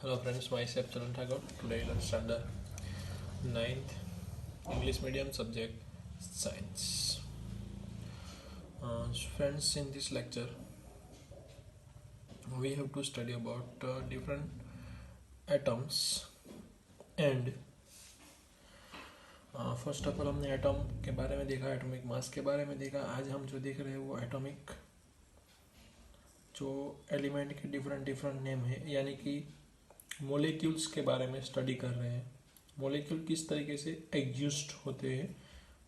Hello friends, myself Charan Thakur. Today let's start the ninth English medium subject science. Friends, in this lecture we have to study about different atoms and first of all हमने atom के बारे में देखा, atomic mass के बारे में देखा. आज हम जो देख रहे हैं वो एटॉमिक जो एलिमेंट के डिफरेंट नेम है, यानी कि मोलिक्यूल्स के बारे में स्टडी कर रहे हैं. मोलिक्यूल किस तरीके से एग्जिस्ट होते हैं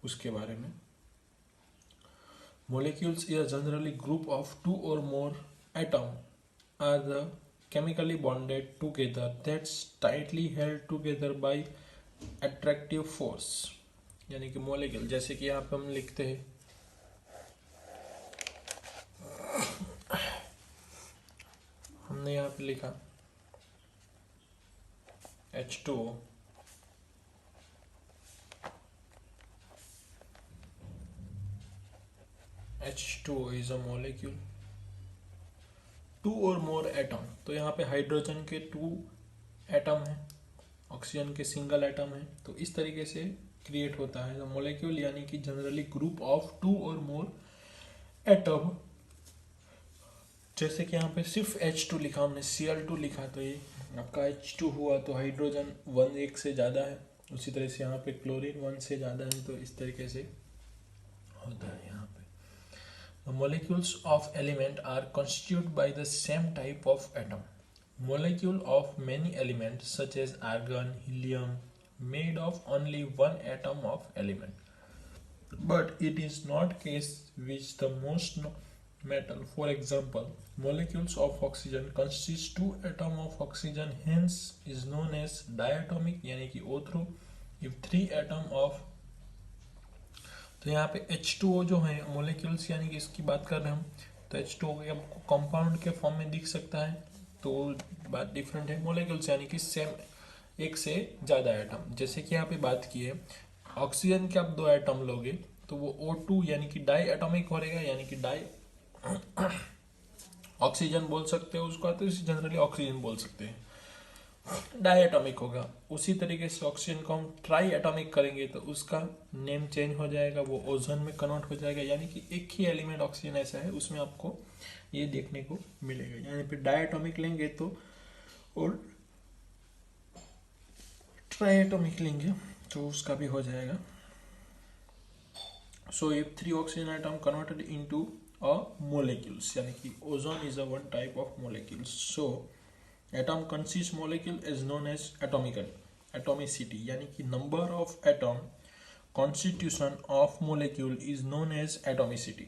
उसके बारे में. Molecules is generally group of two or more atom are the chemically bonded together that's tightly held together by attractive force. यानी कि मोलिक्यूल, जैसे कि यहाँ पे हम लिखते हैं हमने यहाँ पे लिखा H2O. H2O is a molecule. To or more atom, तो यहाँ पे हाइड्रोजन के 2 एटम हैं, ऑक्सीजन के सिंगल एटम है. तो इस तरीके से क्रिएट होता है मोलिक्यूल, यानी कि जनरली ग्रुप ऑफ 2 और मोर एटम. जैसे कि यहाँ पे सिर्फ H2 लिखा हमने, Cl2 लिखा, तो ये आपका H2 हुआ. तो हाइड्रोजन 1 से ज़्यादा है. उसी तरह से यहाँ पे क्लोरीन 1 से ज़्यादा है. तो इस तरीके से होता है यहाँ पे. The molecules of element are constituted by the same type of atom. Molecule of many elements such as argon, helium, made of only one atom of element. But it is not case with the most metal. For example, molecules of oxygen consist 2 atom of oxygen, hence is known as diatomic, यानी कि O3. If 3 atom of, तो यहाँ पे H2O जो है molecules, यानी कि इसकी बात कर रहे हैं हम, तो H2O के आपको कंपाउंड के फॉर्म में दिख सकता है. तो बात डिफरेंट है. मोलिक्यूल्स यानी कि सेम, एक से ज़्यादा एटम. जैसे कि यहाँ पे बात की है ऑक्सीजन के आप 2 एटम लोगे तो वो O2 यानी कि डाई एटॉमिक हो रहेगा, यानी कि डाई ऑक्सीजन बोल सकते हो उसका, तो इसे जनरली ऑक्सीजन बोल सकते हैं. डाई एटॉमिक होगा. उसी तरीके से ऑक्सीजन को हम ट्राई एटॉमिक करेंगे तो उसका नेम चेंज हो जाएगा, वो ओजोन में कन्वर्ट हो जाएगा. यानी कि एक ही एलिमेंट ऑक्सीजन ऐसा है उसमें आपको ये देखने को मिलेगा. यानी फिर डाई एटॉमिक लेंगे तो, और ट्राई एटॉमिक लेंगे तो उसका भी हो जाएगा. So if 3 oxygen atom converted into a molecules, यानी कि ozone is a one type of molecules. So atom consist molecule is known as atomicity, यानी कि number of atom constitution of molecule is known as atomicity.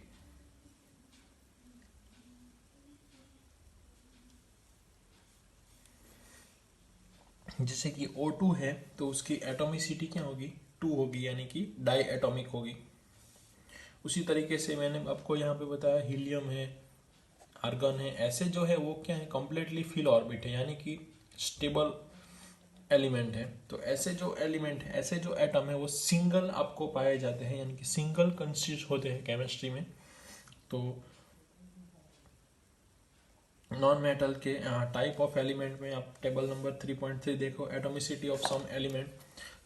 जैसे कि O2 है तो उसकी atomicity क्या होगी, 2 होगी, यानी कि डाई एटॉमिक होगी. उसी तरीके से मैंने आपको यहाँ पे बताया हीलियम है, आर्गन है, ऐसे जो है वो क्या है, कंप्लीटली फिल ऑर्बिट है, यानी कि स्टेबल एलिमेंट है. तो ऐसे जो एलिमेंट है, ऐसे जो एटम है वो सिंगल आपको पाए जाते हैं, यानी कि सिंगल कंसिस्ट होते हैं केमिस्ट्री में. तो नॉन मेटल के टाइप ऑफ एलिमेंट में आप टेबल नंबर 3.3 देखो, एटोमिसिटी ऑफ सम एलिमेंट,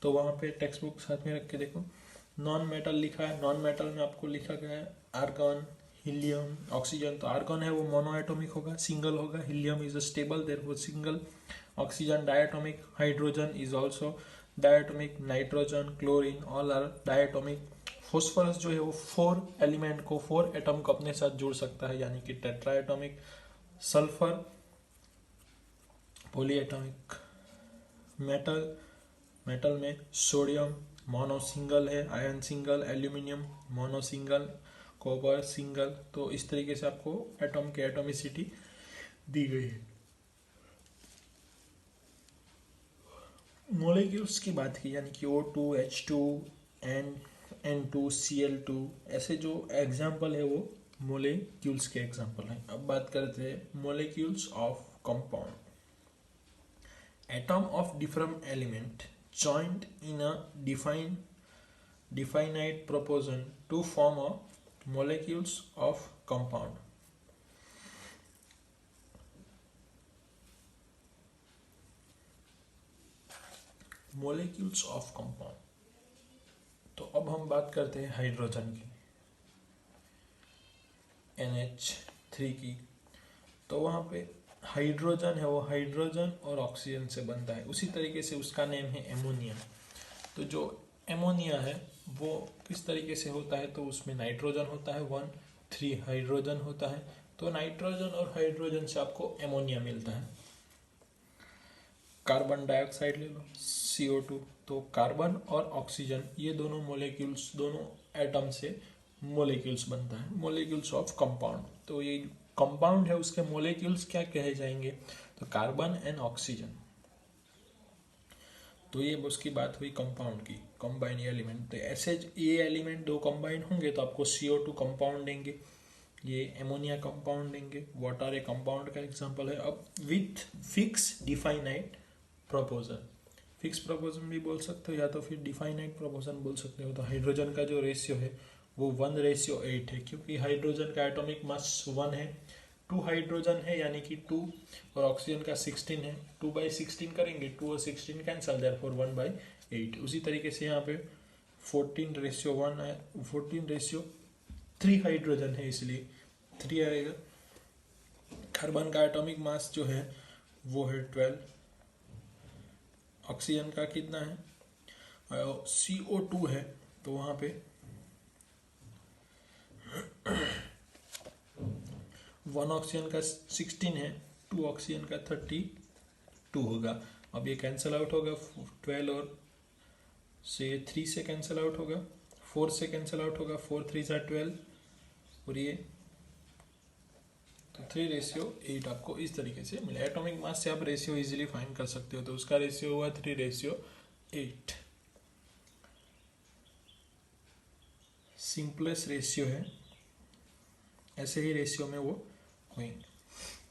तो वहाँ पे टेक्स्ट बुक साथ में रख के देखो. नॉन मेटल लिखा है, नॉन मेटल में आपको लिखा गया है आर्गन, हीलियम, ऑक्सीजन. तो आर्गन है वो मोनो एटॉमिक होगा, सिंगल होगा. Helium is a stable, therefore single. Oxygen diatomic, hydrogen is also diatomic, nitrogen, chlorine all are diatomic. Phosphorus जो है वो 4 एलिमेंट को, 4 एटम को अपने साथ जोड़ सकता है, यानी कि टेट्राएटॉमिक. Sulphur polyatomic. मेटल में सोडियम मोनो सिंगल है, iron single, aluminium mono single, copper single. तो इस तरीके से आपको एटम के एटोमिसिटी दी गई है. मोलिक्यूल्स की बात की, यानी कि O2, H2, N2, Cl2, ऐसे जो एग्जाम्पल है वो मोलिक्यूल्स के एग्जाम्पल हैं. अब बात करते हैं molecules of compound. Atom of different element joined in a definite proportion to form a molecules of compound. Molecules of compound. तो अब हम बात करते हैं हाइड्रोजन की, NH3 की। तो वहाँ पे हाइड्रोजन है, वो हाइड्रोजन और ऑक्सीजन से बनता है। उसी तरीके से उसका नेम है एमोनिया। तो जो एमोनिया है वो किस तरीके से होता है, तो उसमें नाइट्रोजन होता है 1, 3 हाइड्रोजन होता है। तो नाइट्रोजन और हाइड्रोजन से आपको एमोनिया मिलता है। कार्बन डाइऑक्साइड ले लो, CO2। तो कार्बन और ऑक्सीजन ये दोनों मोलिक्यूल्स, दोनों एटम से मोलिक्यूल्स बनता है, मोलिक्यूल्स ऑफ कंपाउंड। तो ये कंपाउंड है, उसके मोलिक्यूल्स क्या कहे जाएंगे, तो कार्बन एंड ऑक्सीजन। तो ये उसकी बात हुई कंपाउंड की, कंबाइन एलिमेंट। तो ऐसे ये एलिमेंट दो कंबाइन होंगे तो आपको CO2 कंपाउंड देंगे, ये एमोनिया कंपाउंड देंगे। वाटर एक कंपाउंड का एग्जांपल है। अब विथ फिक्स डिफाइनाइट प्रोपोजन, फिक्स प्रोपोजन भी बोल सकते हो या तो फिर डिफाइनाइट प्रोपोजन बोल सकते हो। तो हाइड्रोजन का जो रेशियो है वो 1:8 है, क्योंकि हाइड्रोजन का एटॉमिक मास 1 है, 2 हाइड्रोजन है यानी कि 2, और ऑक्सीजन का 16 है। 2/16 करेंगे, 2 और 16 कैंसल, देयरफॉर 1/8। उसी तरीके से यहाँ पे 14:1 है, 14:3 हाइड्रोजन है इसलिए 3 आएगा। कार्बन का एटॉमिक मास जो है वो है 12, ऑक्सीजन का कितना है, CO2 है, तो वहाँ पे 1 ऑक्सीजन का 16 है, 2 ऑक्सीजन का 32 होगा। अब ये कैंसिल आउट होगा, 12 और से 3 से कैंसिल आउट होगा, 4 से कैंसिल आउट होगा, 4 3 12, और ये तो 3:8 आपको इस तरीके से मिला। एटॉमिक मास से आप रेशियो इजीली फाइंड कर सकते हो। तो उसका रेशियो हुआ 3:8, सिंपलेस्ट रेशियो है। ऐसे ही रेशियो में वो होंगे।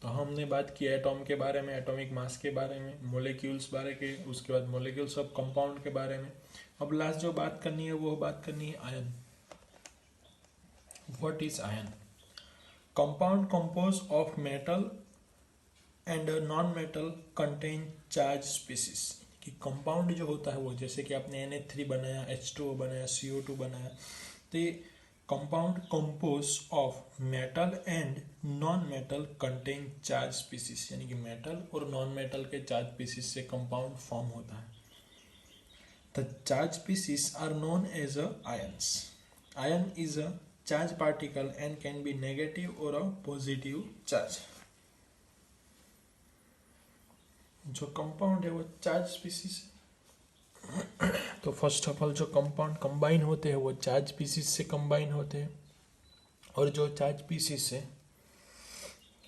तो हमने बात की एटॉम के बारे में, एटॉमिक मास के बारे में, मोलिक्यूल्स बारे के, उसके बाद मोलिक्यूल्स ऑफ कंपाउंड के बारे में। अब लास्ट जो बात करनी है वो बात करनी है ion. What is ion? Compound compose of metal and non metal contain charge species. कि कंपाउंड जो होता है वो, जैसे कि आपने NH3 बनाया, H2O बनाया, CO2 बनाया, तो ये compound compose of metal and non metal contain charge species, यानी कि मेटल और नॉन मेटल के चार्ज स्पीसीज से कंपाउंड फॉर्म होता है। The charge species are known as ions. Ion is a charge particle and can be negative or a positive charge। जो compound है वो चार्ज स्पीसीज। तो फर्स्ट ऑफ ऑल जो compound combine होते हैं वो चार्ज स्पीसीज से कंबाइन होते हैं, और जो चार्ज स्पीसीज है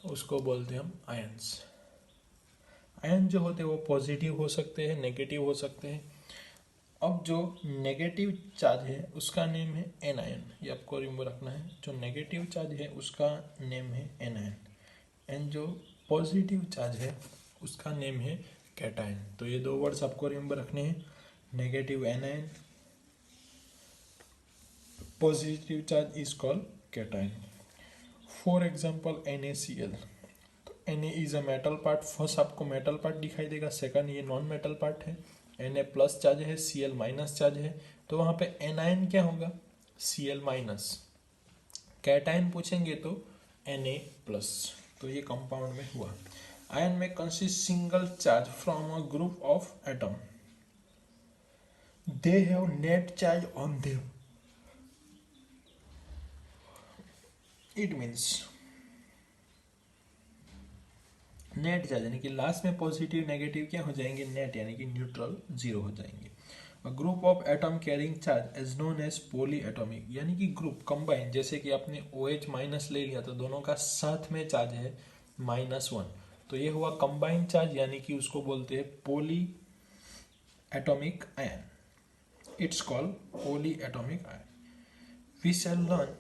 उसको बोलते हैं हम आयंस। आयन जो होते हैं वो पॉजिटिव हो सकते हैं, नेगेटिव हो सकते हैं। अब जो नेगेटिव चार्ज है उसका नेम है एनायन, ये आपको रिमेंबर रखना है। जो नेगेटिव चार्ज है उसका नेम है एनायन, एंड जो पॉजिटिव चार्ज है उसका नेम है कैटायन। तो ये 2 वर्ड्स आपको रिमेंबर रखने हैं, negative anion, positive charge is called cation. For example NaCl। तो Na is a metal part, first आपको मेटल पार्ट दिखाई देगा, सेकंड ये नॉन मेटल पार्ट है। Na प्लस चार्ज है, Cl माइनस चार्ज है, तो वहाँ पे एनायन क्या होगा, Cl माइनस। कैटायन पूछेंगे तो Na प्लस। तो ये कंपाउंड में हुआ। आयन में consist single charge from a group of atom, they have net charge on them. It means net charge, यानी कि लास्ट में पॉजिटिव नेगेटिव क्या हो जाएंगे, नेट, यानी कि न्यूट्रल, 0 हो जाएंगे। A group of atom carrying charge is known as poly atomic, यानी कि ग्रुप कंबाइन, जैसे कि आपने OH माइनस ले लिया तो दोनों का साथ में चार्ज है -1, तो ये हुआ कंबाइंड चार्ज, यानी कि उसको बोलते हैं poly atomic ion. It's called poly atomic ion. We shall learn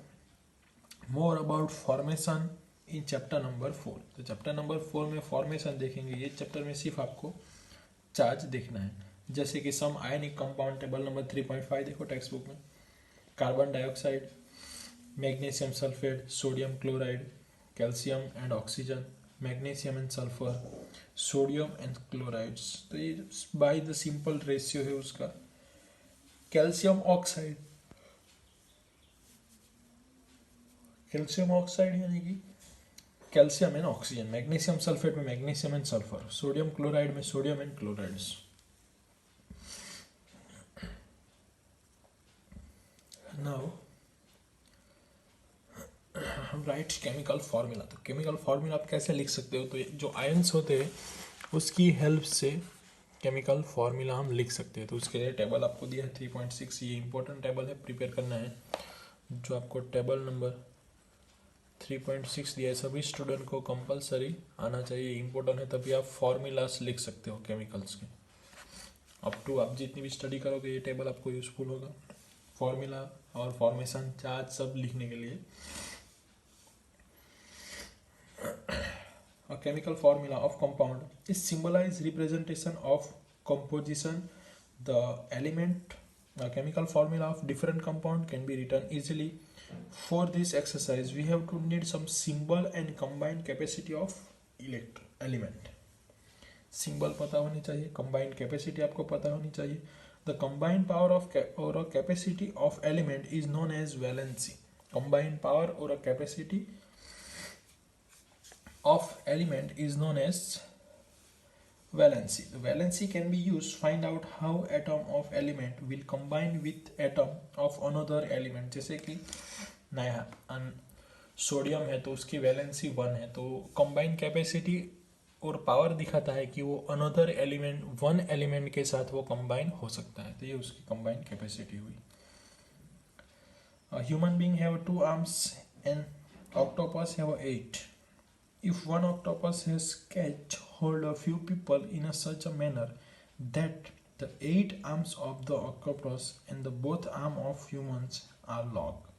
more about formation in chapter number 4। तो चैप्टर नंबर 4 में फॉर्मेशन देखेंगे। ये चैप्टर में सिर्फ आपको चार्ज देखना है, जैसे कि सम आयनिक कंपाउंड, टेबल नंबर 3.5 देखो टेक्स्ट बुक में। Carbon dioxide, magnesium sulphate, sodium chloride, calcium and oxygen, magnesium and sulphur, sodium and chlorides. तो ये बाय द सिंपल रेशियो है उसका। कैल्शियम ऑक्साइड, कैल्शियम ऑक्साइड यानी कि calcium and oxygen, magnesium sulphate में magnesium and sulphur, sodium chloride में sodium and chlorides. Now हम write chemical formula. तो केमिकल फार्मूला आप कैसे लिख सकते हो? तो जो आयंस होते हैं उसकी हेल्प से केमिकल फार्मूला हम लिख सकते हैं। तो उसके लिए टेबल आपको दिया है 3.6, ये इंपॉर्टेंट टेबल है, प्रिपेयर करना है। जो आपको टेबल नंबर 3.6 दिया है, सभी स्टूडेंट को कंपलसरी आना चाहिए, इंपॉर्टेंट है, तभी आप फार्मूलास लिख सकते हो केमिकल्स के। अप टू आप जितनी भी स्टडी करोगे ये टेबल आपको यूजफुल होगा, फार्मूला और फॉर्मेशन चार्ट सब लिखने के लिए। A chemical formula of compound is symbolized representation of composition. The element, a chemical formula of different compound can be written easily. For this exercise, we have to need some symbol and combined capacity of element. Symbol पता होनी चाहिए, combined capacity आपको पता होनी चाहिए. The combined power of or a capacity of element is known as valency. Combined power or a capacity of element is known as valency. The valency can be used to find out how atom of element will combine with atom of another element. जैसे कि नया sodium है तो उसकी valency 1 है, तो combine capacity और power दिखाता है कि वो अनदर एलिमेंट 1 एलिमेंट के साथ वो कंबाइन हो सकता है, तो ये उसकी कंबाइन कैपेसिटी हुई। Human being have 2 arms and octopus have 8. If one octopus has catch hold a few people in such a manner that the 8 arms of the octopus and the both arm of humans are locked,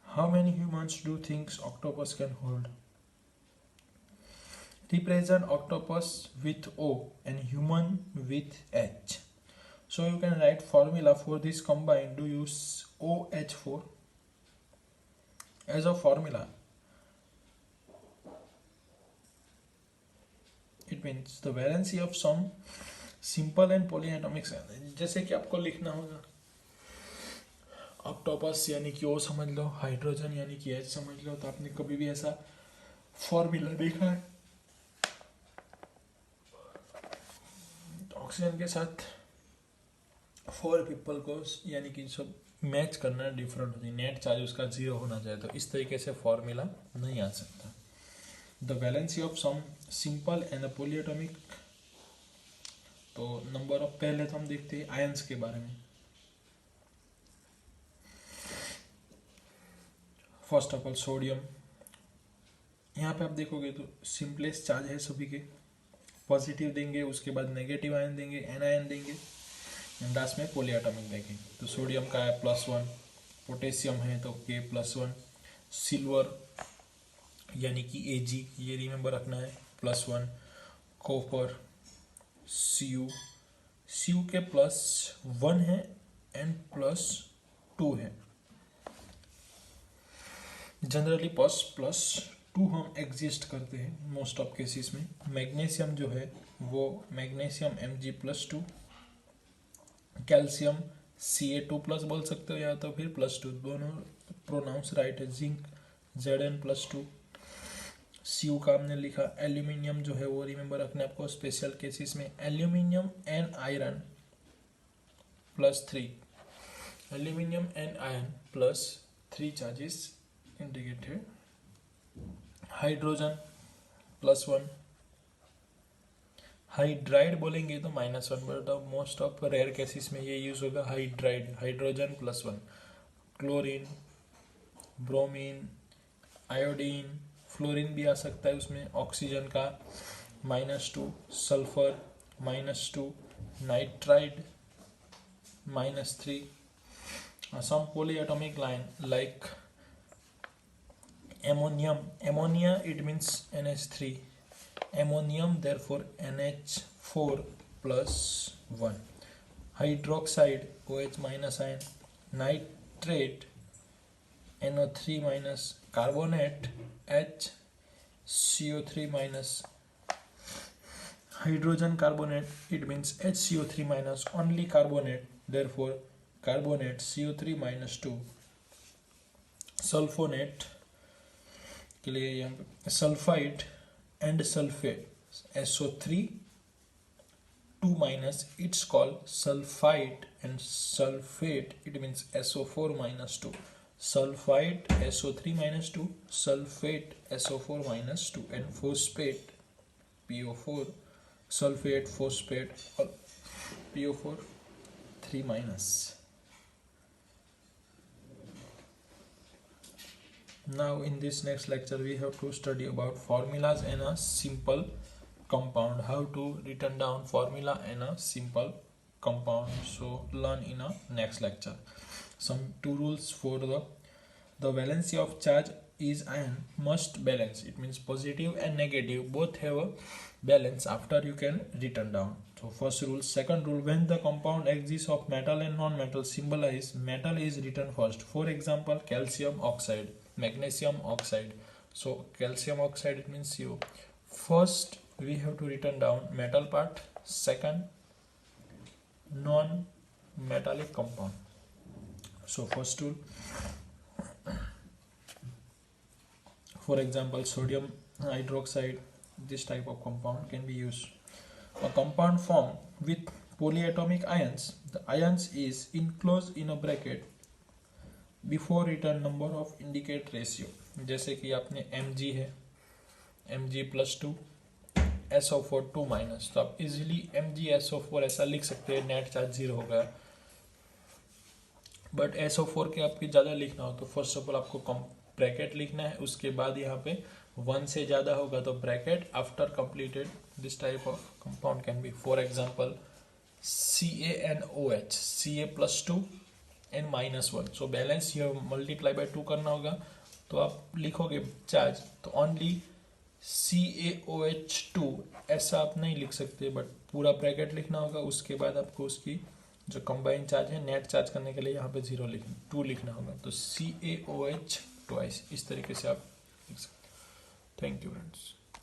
how many humans do you think octopus can hold? Represent octopus with O and human with H. So you can write formula for this combined. Do use OH4 as a formula. It means the valency of some simple and polyatomic cell. जैसे कि आपको लिखना होगा octopus यानी कि O समझ लो, hydrogen यानी कि H समझ लो। तो आपने कभी भी ऐसा फॉर्मूला देखा है? ऑक्सीजन के साथ 4 पीपल को यानी कि सब मैच करना डिफरेंट होती है, नेट चार्ज उसका 0 होना चाहिए, तो इस तरीके से फॉर्मूला नहीं आ सकता। The valency of some simple and polyatomic. तो नंबर ऑफ, पहले तो हम देखते हैं आयंस के बारे में। फर्स्ट ऑफ ऑल सोडियम, यहाँ पे आप देखोगे तो सिंपलेस्ट चार्ज है सभी के, पॉजिटिव देंगे, उसके बाद नेगेटिव आयन देंगे, एन आयन देंगे, लास्ट में पोलीएटॉमिक देंगे। तो सोडियम का है +1, पोटेशियम है तो K+1, सिल्वर यानी कि Ag, ये रिमेंबर रखना है +1, कॉपर Cu के +1 है एंड +2 है। जनरली +2 हम एग्जिस्ट करते हैं मोस्ट ऑफ केसेस में। मैग्नीशियम जो है वो मैग्नीशियम Mg+2, कैल्शियम Ca2+ बोल सकते हो या तो फिर +2, दोनों प्रोनाउंस राइट है। जिंक Zn+2, Cu का हमने लिखा। एल्यूमिनियम जो है वो रिमेंबर रखना है आपको स्पेशल केसेस में, aluminium and iron +3, aluminium and iron +3 charges indicated. Hydrogen +1, hydride बोलेंगे तो -1, but most of rare cases में ये यूज होगा hydride, hydrogen +1। Chlorine, bromine, iodine, fluorine भी आ सकता है उसमें। ऑक्सीजन का -2, sulphur -2, nitride -3। Some polyatomic line like ammonia it means NH3, ammonium therefore NH4+1, hydroxide OH- ion, nitrate NO3-, carbonate H, CO3 minus hydrogen carbonate, it means HCO3 minus only carbonate, therefore carbonate CO3 minus 2. Sulfonate के लिए यहाँ पे sulphide and sulphate SO3 2 minus, it's called sulfide and sulfate, it means SO4 minus 2. Sulfide SO3 minus 2, sulfate SO4 minus 2, and phosphate PO4, sulfate, phosphate, or PO4 3 minus. Now in this next lecture we have to study about formulas in a simple compound, how to written down formula in a simple compound. So learn in a next lecture. Some 2 rules for the valency of charge is ion must balance, it means positive and negative both have a balance after you can written down. So first rule. Second rule, when the compound exists of metal and non-metal, symbolize metal is written first. For example, calcium oxide, magnesium oxide. So calcium oxide, it means CO. First we have to written down metal part, second non-metallic compound. So first rule, for example, sodium hydroxide, this type of compound can be used. A compound formed with polyatomic ions, the ions is enclosed in a bracket before written number of indicate ratio. जैसे कि आपने Mg है, Mg plus 2, SO4 2 minus, तो आप easily MgSO4 ऐसा लिख सकते हैं, नेट चार्ज 0 हो गया. बट SO4 के आपके ज़्यादा लिखना हो तो फर्स्ट ऑफ ऑल आपको ब्रैकेट लिखना है, उसके बाद यहाँ पे 1 से ज़्यादा होगा तो bracket. After completed this type of compound can be, for example CaNOH, Ca plus 2 and minus 1. So balance ये मल्टीप्लाई बाय 2 करना होगा तो आप लिखोगे चार्ज तो ओनली CaOH2 ऐसा आप नहीं लिख सकते, बट पूरा ब्रैकेट लिखना होगा. उसके बाद आपको उसकी जो कंबाइन चार्ज है नेट चार्ज करने के लिए यहाँ पे 2 लिखना होगा. तो CaOH ट्वाइस, इस तरीके से आप लिख सकते. Thank you friends.